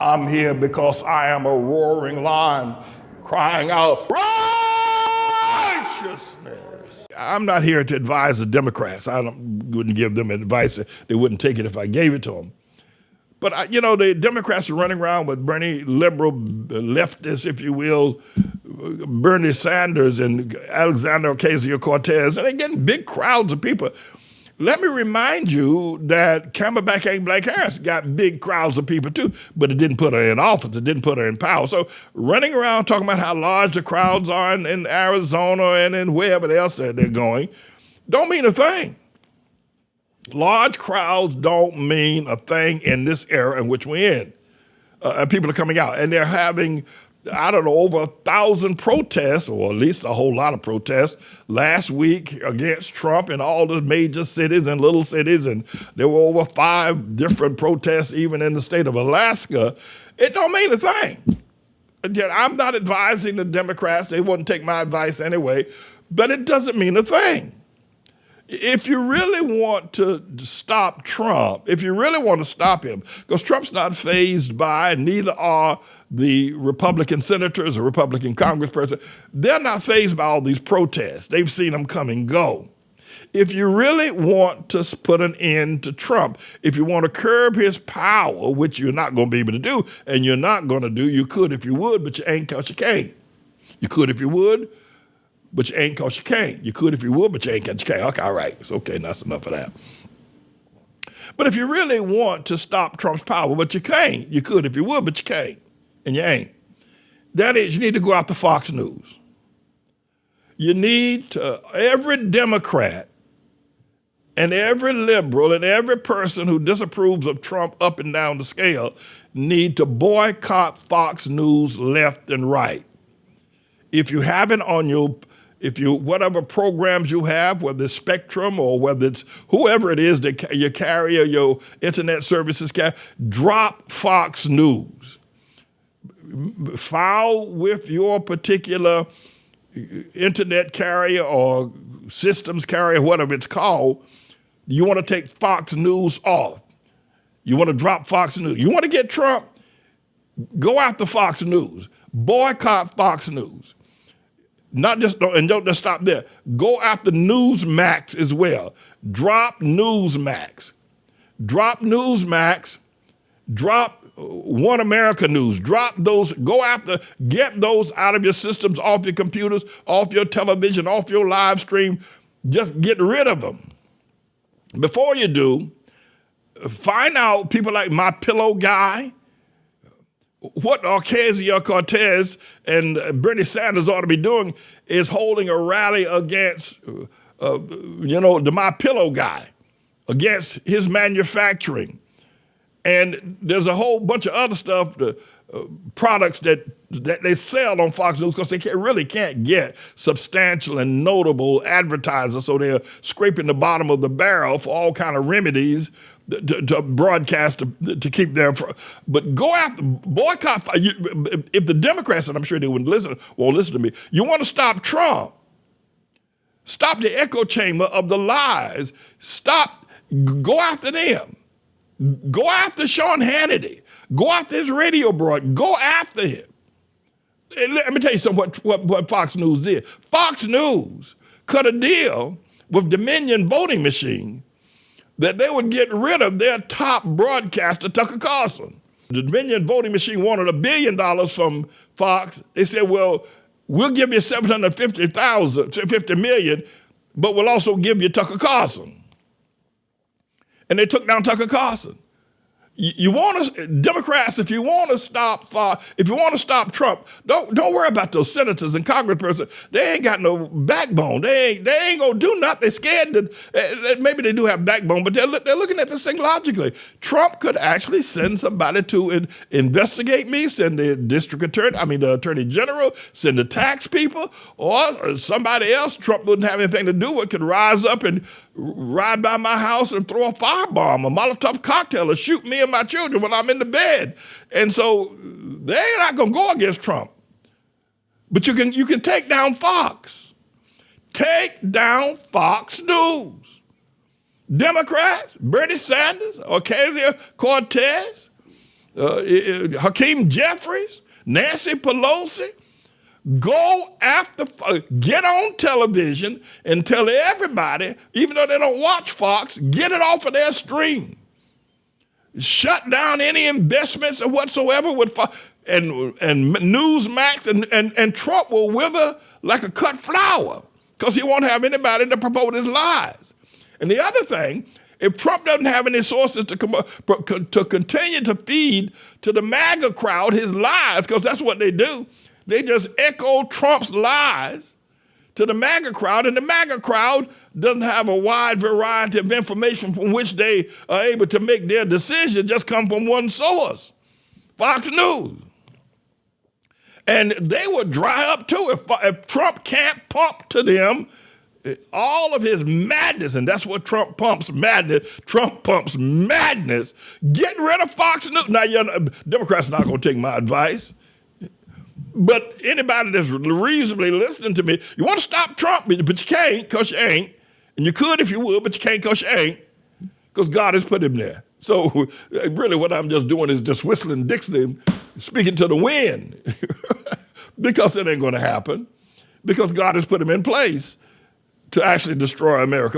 I'm here because I am a roaring lion crying out righteousness. I'm not here to advise the Democrats. Wouldn't give them advice. They wouldn't take it if I gave it to them. But, the Democrats are running around with Bernie, liberal leftists, if you will, Bernie Sanders and Alexander Ocasio-Cortez, and they're getting big crowds of people. Let me remind you that Camelback ain't Black Harris got big crowds of people too, but it didn't put her in office. It didn't put her in power. So running around talking about how large the crowds are in Arizona and in wherever else they're going don't mean a thing. Large crowds don't mean a thing in this era in which we're in. And people are coming out, and they're having, over 1,000 protests, or at least a whole lot of protests, last week against Trump in all the major cities and little cities, and there were over 5 different protests even in the state of Alaska. It don't mean a thing. Again, I'm not advising the Democrats. They wouldn't take my advice anyway, but it doesn't mean a thing. If you really want to stop Trump, if you really want to stop him, because Trump's not fazed by, and neither are the Republican senators or Republican congressperson, they're not fazed by all these protests. They've seen them come and go. If you really want to put an end to Trump, if you want to curb his power, which you're not going to be able to do, and you're not going to do, you could if you would, but you ain't because you can't. You could if you would, but you ain't because you can't. You could if you would, but you ain't because you can't. Okay, all right. It's okay. That's enough of that. But if you really want to stop Trump's power, but you can't. You could if you would, but you can't. And you ain't. That is, you need to go out to Fox News. You need to, every Democrat and every liberal and every person who disapproves of Trump up and down the scale need to boycott Fox News left and right. If you haven't on your, whatever programs you have, whether it's Spectrum or whether it's whoever it is that your carrier, your internet services drop Fox News. File with your particular internet carrier or systems carrier, whatever it's called. You want to take Fox News off. You want to drop Fox News. You want to get Trump? Go after Fox News. Boycott Fox News. Not just, and don't just stop there. Go after Newsmax as well. Drop Newsmax. Drop Newsmax. Drop One America News. Drop those. Go after, get those out of your systems, off your computers, off your television, off your live stream. Just get rid of them. Before you do, find out people like My Pillow Guy, what Ocasio-Cortez and Bernie Sanders ought to be doing is holding a rally against, the My Pillow Guy, against his manufacturing. And there's a whole bunch of other stuff, products that they sell on Fox News because they really can't get substantial and notable advertisers, so they're scraping the bottom of the barrel for all kind of remedies to broadcast to keep their. But go after, boycott. If the Democrats, and I'm sure they won't listen to me, you want to stop Trump, stop the echo chamber of the lies, go after them. Go after Sean Hannity. Go after his radio broad. Go after him. And let me tell you something, what Fox News did. Fox News cut a deal with Dominion Voting Machine that they would get rid of their top broadcaster, Tucker Carlson. The Dominion Voting Machine wanted $1 billion from Fox. They said, well, we'll give you $750 million, but we'll also give you Tucker Carlson. And they took down Tucker Carlson. You want to, Democrats, if you want to stop Trump, don't worry about those senators and congresspersons. They ain't got no backbone. They ain't gonna do nothing. They're scared that maybe they do have backbone, but they're looking at this thing logically. Trump could actually send somebody to investigate me, send the the attorney general, send the tax people, or somebody else Trump wouldn't have anything to do with could rise up and ride by my house and throw a firebomb, a Molotov cocktail, or shoot me and my children when I'm in the bed. And so they're not going to go against Trump. But you can take down Fox. Take down Fox News. Democrats, Bernie Sanders, Ocasio-Cortez, Hakeem Jeffries, Nancy Pelosi. Go after, get on television and tell everybody, even though they don't watch Fox, get it off of their stream. Shut down any investments or whatsoever with Fox and Newsmax, and Trump will wither like a cut flower because he won't have anybody to promote his lies. And the other thing, if Trump doesn't have any sources to continue to feed to the MAGA crowd his lies, because that's what they do, they just echo Trump's lies to the MAGA crowd, and the MAGA crowd doesn't have a wide variety of information from which they are able to make their decision, just come from one source, Fox News. And they would dry up too if Trump can't pump to them all of his madness, and that's what Trump pumps, madness. Trump pumps madness. Get rid of Fox News. Now, Democrats are not going to take my advice. But anybody that's reasonably listening to me, you want to stop Trump, but you can't because you ain't. And you could if you would, but you can't because you ain't, because God has put him there. So really what I'm just doing is just whistling Dixie, speaking to the wind, because it ain't going to happen, because God has put him in place to actually destroy America.